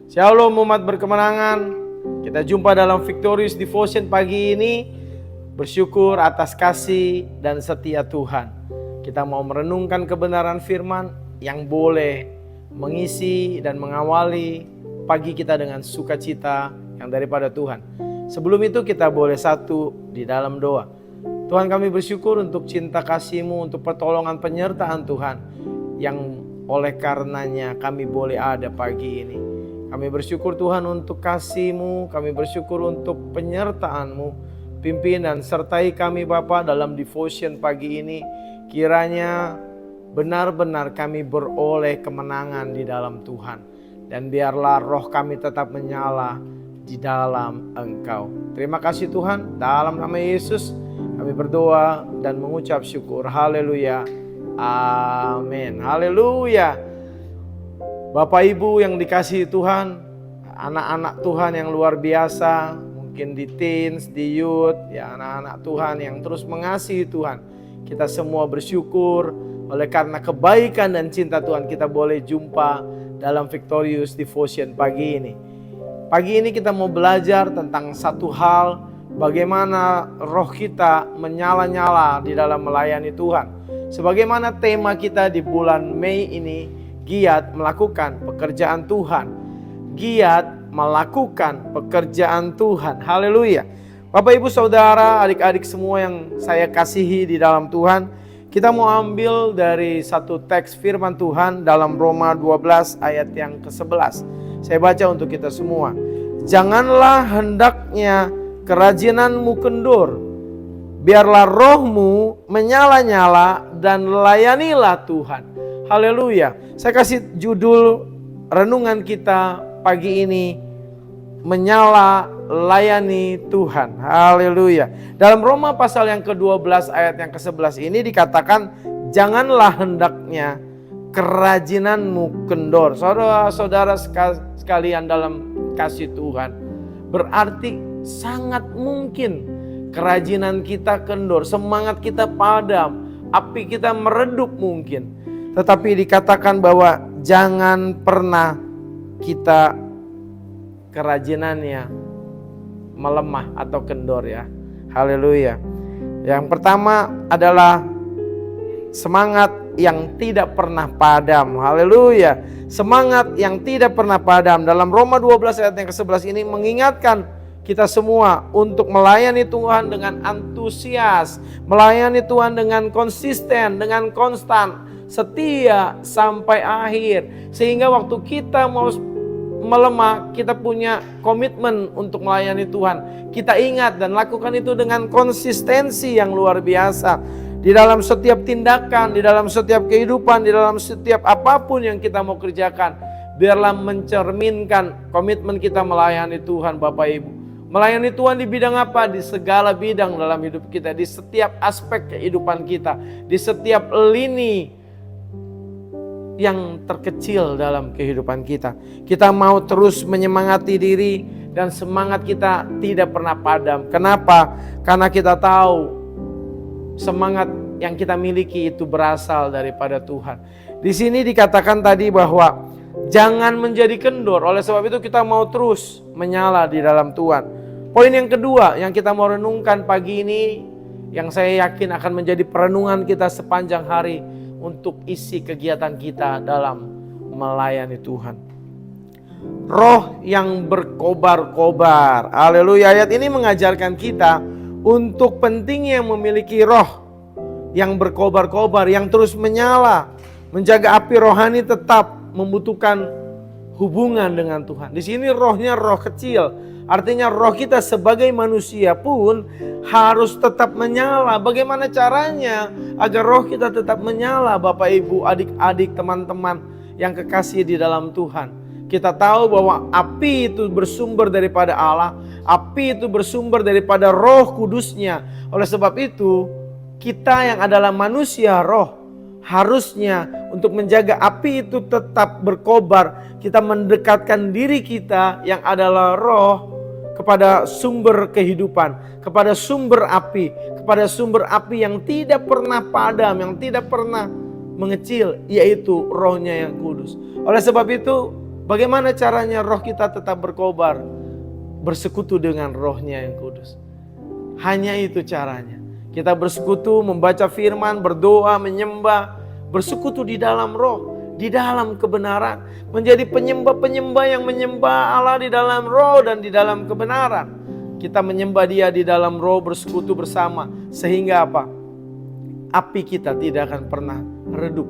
Shalom umat berkemenangan. Kita jumpa dalam Victorious Devotion pagi ini. Bersyukur atas kasih dan setia Tuhan. Kita mau merenungkan kebenaran firman yang boleh mengisi dan mengawali pagi kita dengan sukacita yang daripada Tuhan. Sebelum itu kita boleh satu di dalam doa. Tuhan, kami bersyukur untuk cinta kasih-Mu, untuk pertolongan penyertaan Tuhan, yang oleh karenanya kami boleh ada pagi ini. Kami bersyukur Tuhan untuk kasih-Mu, kami bersyukur untuk penyertaan-Mu. Pimpin dan sertai kami Bapa dalam devotion pagi ini. Kiranya benar-benar kami beroleh kemenangan di dalam Tuhan. Dan biarlah roh kami tetap menyala di dalam Engkau. Terima kasih Tuhan, dalam nama Yesus kami berdoa dan mengucap syukur. Haleluya. Amin. Haleluya. Bapak Ibu yang dikasihi Tuhan, anak-anak Tuhan yang luar biasa, mungkin di teens, di youth, ya anak-anak Tuhan yang terus mengasihi Tuhan. Kita semua bersyukur oleh karena kebaikan dan cinta Tuhan kita boleh jumpa dalam Victorious Devotion pagi ini. Pagi ini kita mau belajar tentang satu hal, bagaimana roh kita menyala-nyala di dalam melayani Tuhan. Sebagaimana tema kita di bulan Mei ini, giat melakukan pekerjaan Tuhan. Giat melakukan pekerjaan Tuhan. Haleluya. Bapak Ibu Saudara, adik-adik semua yang saya kasihi di dalam Tuhan, kita mau ambil dari satu teks firman Tuhan dalam Roma 12 ayat yang ke-11. Saya baca untuk kita semua. Janganlah hendaknya kerajinanmu kendor. Biarlah rohmu menyala-nyala dan layanilah Tuhan. Haleluya. Saya kasih judul renungan kita pagi ini, menyala layani Tuhan. Haleluya. Dalam Roma pasal yang ke-12 ayat yang ke-11 ini dikatakan, janganlah hendaknya kerajinanmu kendor. Saudara-saudara sekalian dalam kasih Tuhan, berarti sangat mungkin kerajinan kita kendor, semangat kita padam, api kita meredup mungkin. Tetapi dikatakan bahwa jangan pernah kita kerajinannya melemah atau kendor ya. Haleluya. Yang pertama adalah semangat yang tidak pernah padam. Haleluya. Semangat yang tidak pernah padam. Dalam Roma 12 ayat yang ke-11 ini mengingatkan kita semua untuk melayani Tuhan dengan antusias, melayani Tuhan dengan konsisten, dengan konstan, setia sampai akhir. Sehingga waktu kita mau melemah, kita punya komitmen untuk melayani Tuhan. Kita ingat dan lakukan itu dengan konsistensi yang luar biasa. Di dalam setiap tindakan, di dalam setiap kehidupan, di dalam setiap apapun yang kita mau kerjakan, biarlah mencerminkan komitmen kita melayani Tuhan Bapak Ibu. Melayani Tuhan di bidang apa? Di segala bidang dalam hidup kita, di setiap aspek kehidupan kita, di setiap lini yang terkecil dalam kehidupan kita. Kita mau terus menyemangati diri dan semangat kita tidak pernah padam. Kenapa? Karena kita tahu semangat yang kita miliki itu berasal daripada Tuhan. Di sini dikatakan tadi bahwa jangan menjadi kendor. Oleh sebab itu kita mau terus menyala di dalam Tuhan. Poin yang kedua yang kita mau renungkan pagi ini, yang saya yakin akan menjadi perenungan kita sepanjang hari untuk isi kegiatan kita dalam melayani Tuhan. Roh yang berkobar-kobar. Haleluya. Ayat ini mengajarkan kita untuk pentingnya memiliki roh yang berkobar-kobar, yang terus menyala. Menjaga api rohani tetap membutuhkan hubungan dengan Tuhan. Di sini rohnya roh kecil. Artinya roh kita sebagai manusia pun harus tetap menyala. Bagaimana caranya agar roh kita tetap menyala, Bapak Ibu, adik-adik, teman-teman yang kekasih di dalam Tuhan? Kita tahu bahwa api itu bersumber daripada Allah. Api itu bersumber daripada Roh Kudusnya. Oleh sebab itu, kita yang adalah manusia roh, harusnya untuk menjaga api itu tetap berkobar, kita mendekatkan diri kita yang adalah roh kepada sumber kehidupan, kepada sumber api yang tidak pernah padam, yang tidak pernah mengecil, yaitu rohnya yang kudus. Oleh sebab itu Bagaimana caranya roh kita tetap berkobar? Bersekutu dengan rohnya yang kudus. Hanya itu caranya. Kita bersekutu, membaca firman, berdoa, menyembah, bersekutu di dalam roh, di dalam kebenaran. Menjadi penyembah-penyembah yang menyembah Allah di dalam roh dan di dalam kebenaran. Kita menyembah Dia di dalam roh, bersekutu bersama. Sehingga apa? Api kita tidak akan pernah redup.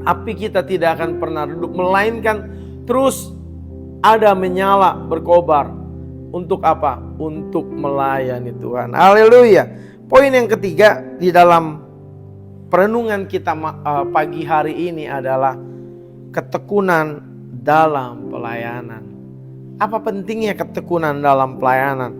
Api kita tidak akan pernah redup. Melainkan terus ada menyala, berkobar. Untuk apa? Untuk melayani Tuhan. Haleluya. Poin yang ketiga di dalam perenungan kita pagi hari ini adalah ketekunan dalam pelayanan. Apa pentingnya ketekunan dalam pelayanan?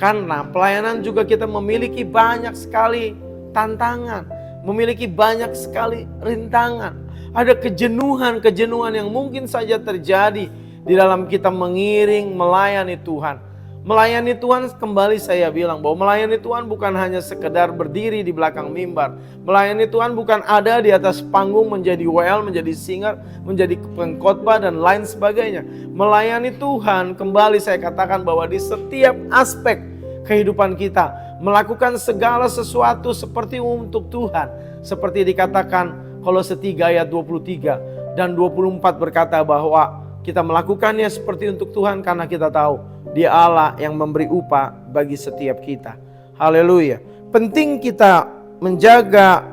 Karena pelayanan juga kita memiliki banyak sekali tantangan, memiliki banyak sekali rintangan. Ada kejenuhan yang mungkin saja terjadi di dalam kita mengiring, melayani Tuhan. Melayani Tuhan, kembali saya bilang bahwa melayani Tuhan bukan hanya sekedar berdiri di belakang mimbar. Melayani Tuhan bukan ada di atas panggung menjadi WL, menjadi singer, menjadi pengkhotbah dan lain sebagainya. Melayani Tuhan, kembali saya katakan bahwa di setiap aspek kehidupan kita, melakukan segala sesuatu seperti untuk Tuhan. Seperti dikatakan Kolose 3 ayat 23 dan 24 berkata bahwa kita melakukannya seperti untuk Tuhan karena kita tahu Dia Allah yang memberi upah bagi setiap kita. Haleluya. Penting kita menjaga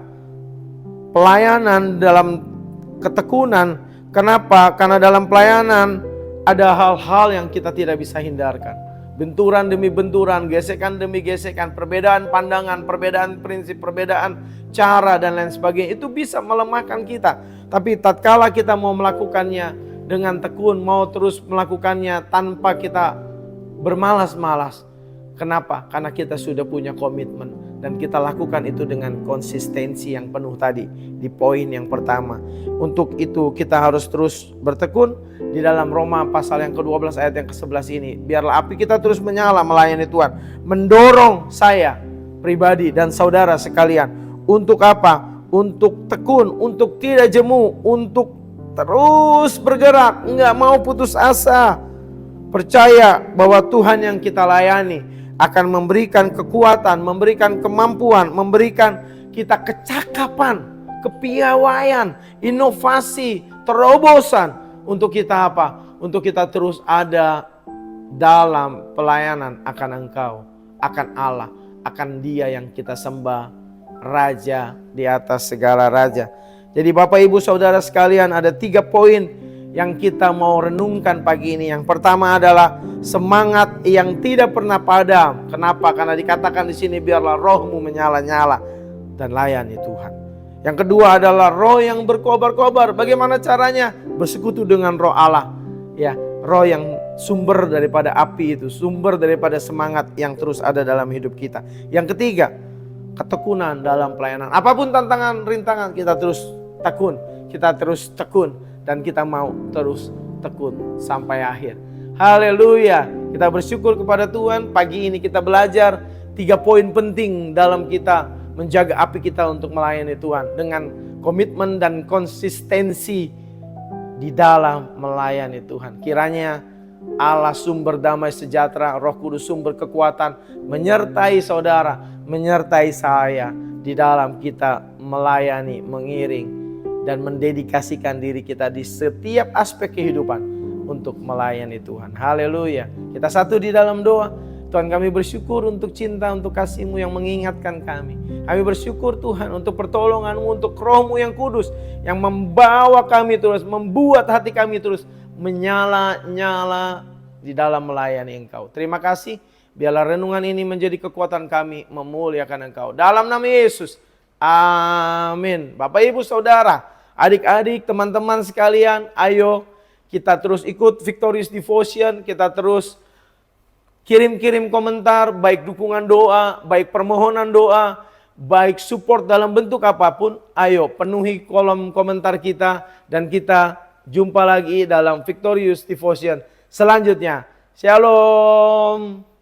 pelayanan dalam ketekunan. Kenapa? Karena dalam pelayanan ada hal-hal yang kita tidak bisa hindarkan. Benturan demi benturan, gesekan demi gesekan, perbedaan pandangan, perbedaan prinsip, perbedaan cara dan lain sebagainya. Itu bisa melemahkan kita. Tapi tatkala kita mau melakukannya dengan tekun, mau terus melakukannya tanpa kita bermalas-malas. Kenapa? Karena kita sudah punya komitmen dan kita lakukan itu dengan konsistensi yang penuh tadi di poin yang pertama. Untuk itu kita harus terus bertekun di dalam Roma pasal yang ke-12 ayat yang ke-11 ini. Biarlah api kita terus menyala melayani Tuhan. Mendorong saya pribadi dan saudara sekalian. Untuk apa? Untuk tekun, untuk tidak jemu, untuk terus bergerak, enggak mau putus asa. Percaya bahwa Tuhan yang kita layani akan memberikan kekuatan, memberikan kemampuan, memberikan kita kecakapan, kepiawaian, inovasi, terobosan. Untuk kita apa? Untuk kita terus ada dalam pelayanan akan Engkau, akan Allah, akan Dia yang kita sembah, Raja di atas segala raja. Jadi Bapak Ibu Saudara sekalian, ada 3 poin yang kita mau renungkan pagi ini. Yang pertama adalah semangat yang tidak pernah padam. Kenapa? Karena dikatakan di sini biarlah rohmu menyala-nyala dan layani Tuhan. Yang kedua adalah roh yang berkobar-kobar. Bagaimana caranya? Bersekutu dengan roh Allah. Ya, roh yang sumber daripada api itu, sumber daripada semangat yang terus ada dalam hidup kita. Yang ketiga, ketekunan dalam pelayanan. Apapun tantangan, rintangan, kita terus tekun, kita terus tekun. Dan kita mau terus tekun sampai akhir. Haleluya. Kita bersyukur kepada Tuhan. Pagi ini kita belajar 3 poin penting dalam kita menjaga api kita untuk melayani Tuhan. Dengan komitmen dan konsistensi di dalam melayani Tuhan. Kiranya Allah sumber damai sejahtera, Roh Kudus sumber kekuatan menyertai saudara, menyertai saya di dalam kita melayani, mengiring dan mendedikasikan diri kita di setiap aspek kehidupan untuk melayani Tuhan. Haleluya. Kita satu di dalam doa. Tuhan, kami bersyukur untuk cinta, untuk kasih-Mu yang mengingatkan kami. Kami bersyukur Tuhan untuk pertolongan-Mu, untuk Roh-Mu yang kudus, yang membawa kami terus, membuat hati kami terus menyala-nyala di dalam melayani Engkau. Terima kasih. Biarlah renungan ini menjadi kekuatan kami memuliakan Engkau. Dalam nama Yesus. Amin. Bapak Ibu Saudara, adik-adik, teman-teman sekalian, ayo kita terus ikut Victorious Devotion. Kita terus kirim-kirim komentar, baik dukungan doa, baik permohonan doa, baik support dalam bentuk apapun. Ayo penuhi kolom komentar kita dan kita jumpa lagi dalam Victorious Devotion selanjutnya. Shalom.